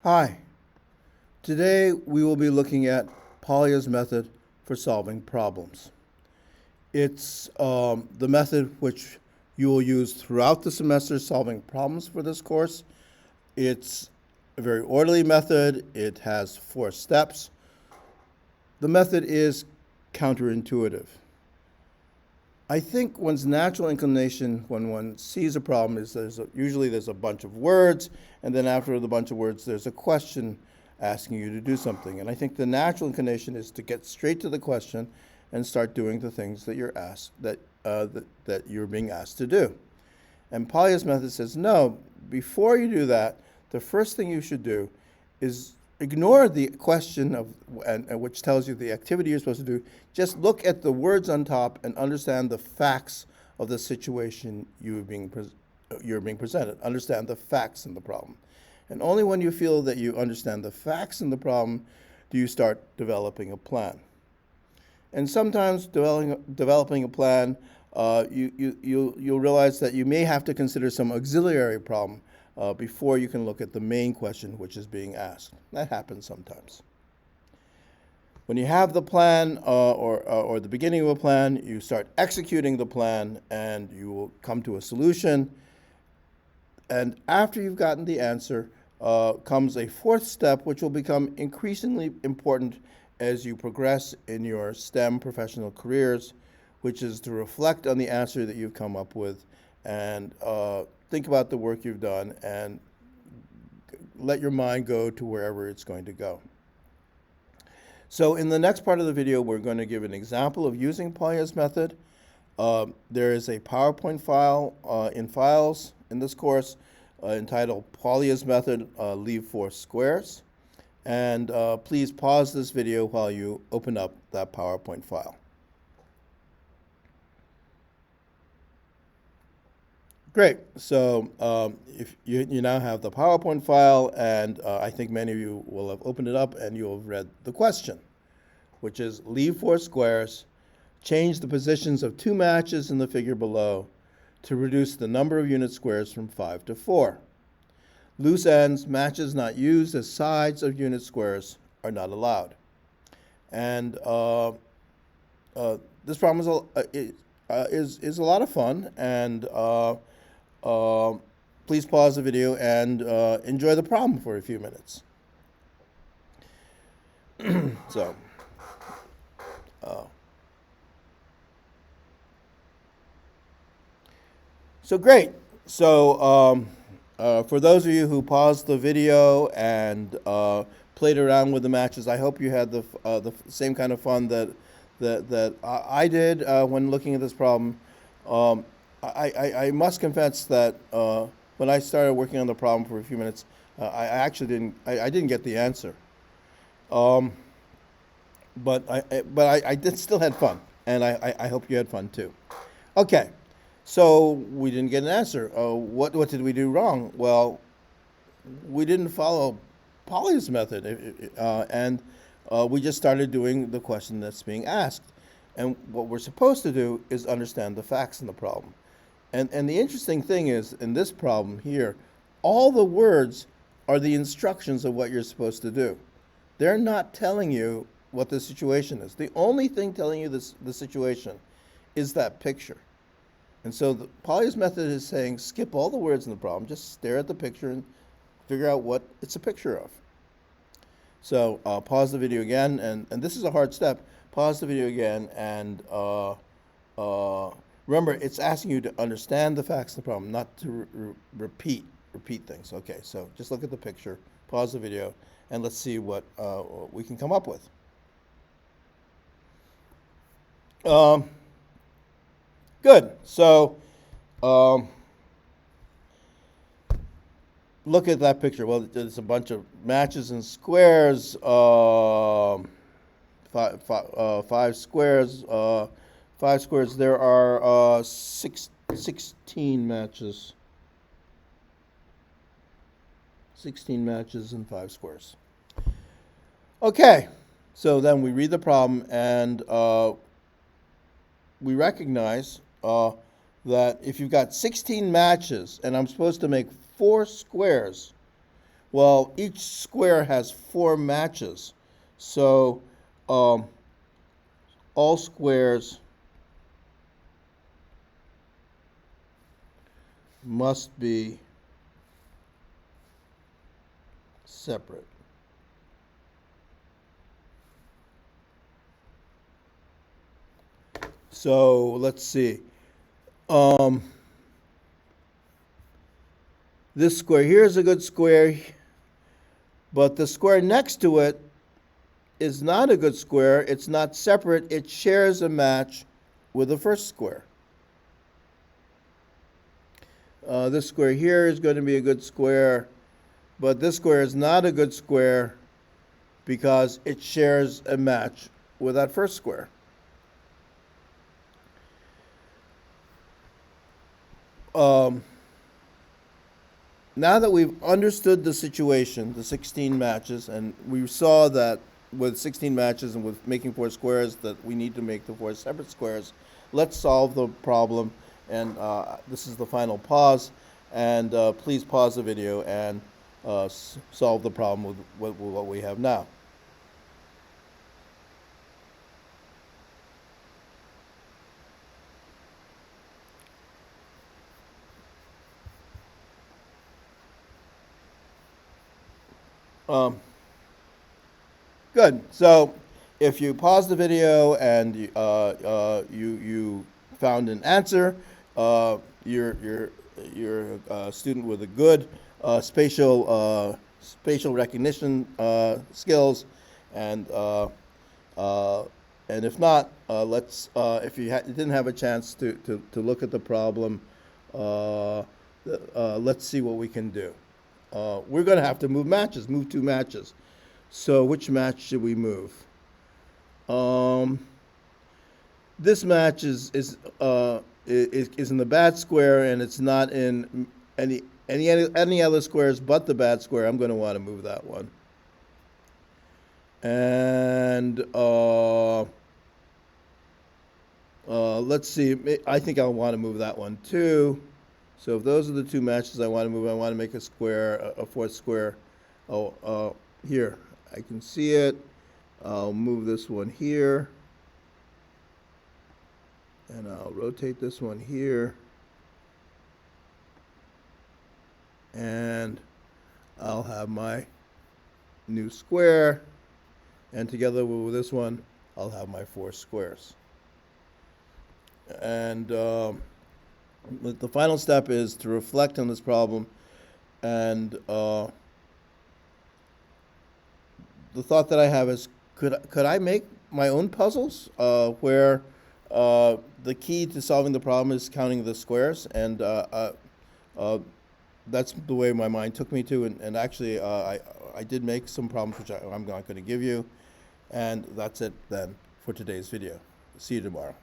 Hi, today we will be looking at Polya's method for solving problems. It's the method which you will use throughout the semester solving problems for this course. It's a very orderly method. It has 4 steps. The method is counterintuitive. I think one's natural inclination when one sees a problem is usually there's a bunch of words, and then after the bunch of words there's a question asking you to do something. And I think the natural inclination is to get straight to the question and start doing the things that you're asked that you're being asked to do. And Polya's method says, no, before you do that, the first thing you should do is ignore the question which tells you the activity you're supposed to do. Just look at the words on top and understand the facts of the situation you're being presented. Understand the facts in the problem. And only when you feel that you understand the facts in the problem do you start developing a plan. And sometimes developing a plan, you'll realize that you may have to consider some auxiliary problem before you can look at the main question which is being asked. That happens sometimes. When you have the plan or the beginning of a plan, you start executing the plan and you will come to a solution. And after you've gotten the answer comes a 4th step which will become increasingly important as you progress in your STEM professional careers, which is to reflect on the answer that you've come up with and think about the work you've done and let your mind go to wherever it's going to go. So in the next part of the video, we're going to give an example of using Polya's method. There is a PowerPoint file in Files in this course entitled Polya's Method, Leave 4 Squares. And please pause this video while you open up that PowerPoint file. Great. So if you now have the PowerPoint file, and I think many of you will have opened it up and you'll have read the question, which is leave 4 squares, change the positions of 2 matches in the figure below to reduce the number of unit squares from 5 to 4. Loose ends, matches not used as sides of unit squares are not allowed. And this problem is a lot of fun, and please pause the video and enjoy the problem for a few minutes. So great. So for those of you who paused the video and played around with the matches, I hope you had the same kind of fun that I did when looking at this problem. I must confess that when I started working on the problem for a few minutes, I didn't get the answer. But I did still had fun, and I hope you had fun too. Okay, so we didn't get an answer. What did we do wrong? Well, we didn't follow Polya's method, and we just started doing the question that's being asked. And what we're supposed to do is understand the facts in the problem. And the interesting thing is, in this problem here, all the words are the instructions of what you're supposed to do. They're not telling you what the situation is. The only thing telling you the situation is that picture. And so Polya's method is saying, skip all the words in the problem, just stare at the picture and figure out what it's a picture of. So pause the video again, and this is a hard step. Pause the video again, and remember, it's asking you to understand the facts of the problem, not to repeat things. Okay, so just look at the picture, pause the video, and let's see what we can come up with. Good. So look at that picture. Well, there's a bunch of matches and squares. 5 squares. 5 squares. There are 16 matches. 16 matches and 5 squares. Okay, so then we read the problem, and we recognize that if you've got 16 matches and I'm supposed to make 4 squares, Well, each square has 4 matches. So all squares must be separate. So let's see. This square here is a good square, but the square next to it is not a good square. It's not separate. It shares a match with the first square. This square here is going to be a good square, but this square is not a good square because it shares a match with that first square. Now that we've understood the situation, the 16 matches, and we saw that with 16 matches and with making 4 squares that we need to make the 4 separate squares, let's solve the problem. And this is the final pause. And please pause the video and solve the problem with what we have now. Good. So if you pause the video and you found an answer, you're a student with a good spatial recognition skills, and if not, if you didn't have a chance to look at the problem, let's see what we can do. We're going to have to move 2 matches. So which match should we move? This match is in the bad square, and it's not in any other squares but the bad square. I'm going to want to move that one. And let's see. I think I'll want to move that one too. So if those are the 2 matches I want to move, I want to make a square, a 4th square. Here, I can see it. I'll move this one here. And I'll rotate this one here. And I'll have my new square. And together with this one, I'll have my 4 squares. And the final step is to reflect on this problem. And the thought that I have is, could I make my own puzzles where the key to solving the problem is counting the squares? And that's the way my mind took me to. And actually, I did make some problems which I'm not going to give you. And that's it then for today's video. See you tomorrow.